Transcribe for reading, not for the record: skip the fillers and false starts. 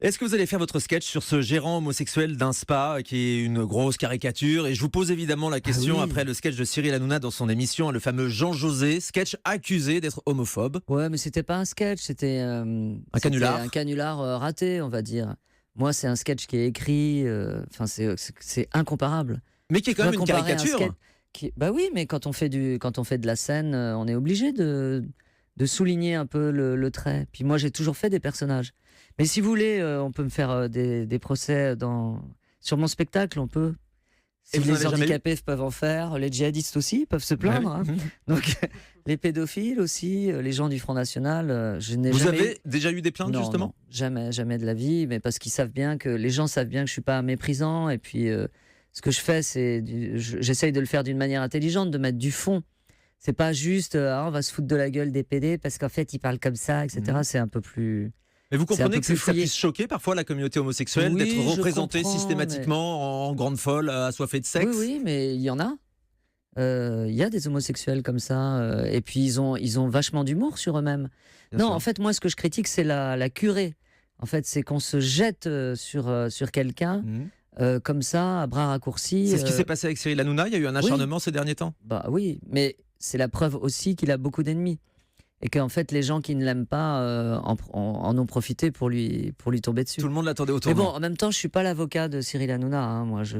Est-ce que vous allez faire votre sketch sur ce gérant homosexuel d'un spa qui est une grosse caricature? Et je vous pose évidemment la Ah question oui. après le sketch de Cyril Hanouna dans son émission, le fameux Jean José, sketch accusé d'être homophobe. Ouais, mais c'était pas un sketch, c'était Canular. un canular raté, on va dire. Moi, c'est un sketch qui est écrit. Enfin, c'est incomparable. Mais qui est Tu quand peux même une comparer un caricature. sketch bah oui, mais quand on fait de la scène, on est obligé de souligner un peu le trait. Puis moi, j'ai toujours fait des personnages. Mais si vous voulez, on peut me faire des procès sur mon spectacle, on peut. Et Si vous en les avez jamais eu? handicapés peuvent en faire, les djihadistes aussi peuvent se Bah oui. plaindre. Hein. Donc, les pédophiles aussi, les gens du Front National, je n'ai Vous jamais eu. avez déjà eu des plaintes Non, justement? non, jamais, jamais de la vie, mais parce qu'ils savent bien que les gens savent bien que je suis pas méprisant, et puis ce que je fais, j'essaye de le faire d'une manière intelligente, de mettre du fond. C'est pas juste, on va se foutre de la gueule des PD parce qu'en fait ils parlent comme ça, etc. C'est un peu plus. Mais vous C'est un comprenez peu que plus ça fouillé. puisse choquer parfois la communauté homosexuelle Oui, d'être je représentée comprends, systématiquement en grande folle assoiffée de Oui, sexe? oui, mais il y en a. Il y a des homosexuels comme ça, et puis ils ont vachement d'humour sur eux-mêmes. Bien Non, sûr. en fait, moi, ce que je critique, c'est la curée. En fait, c'est qu'on se jette sur quelqu'un Mhm. comme ça, à bras raccourcis. C'est ce qui s'est passé avec Cyril Hanouna, il y a eu un acharnement ces derniers temps? Bah oui, mais c'est la preuve aussi qu'il a beaucoup d'ennemis. Et qu'en fait, les gens qui ne l'aiment pas en ont profité pour lui tomber dessus. Tout le monde l'attendait au Mais bon, tournant. en même temps, je suis pas l'avocat de Cyril Hanouna. Hein, moi, je.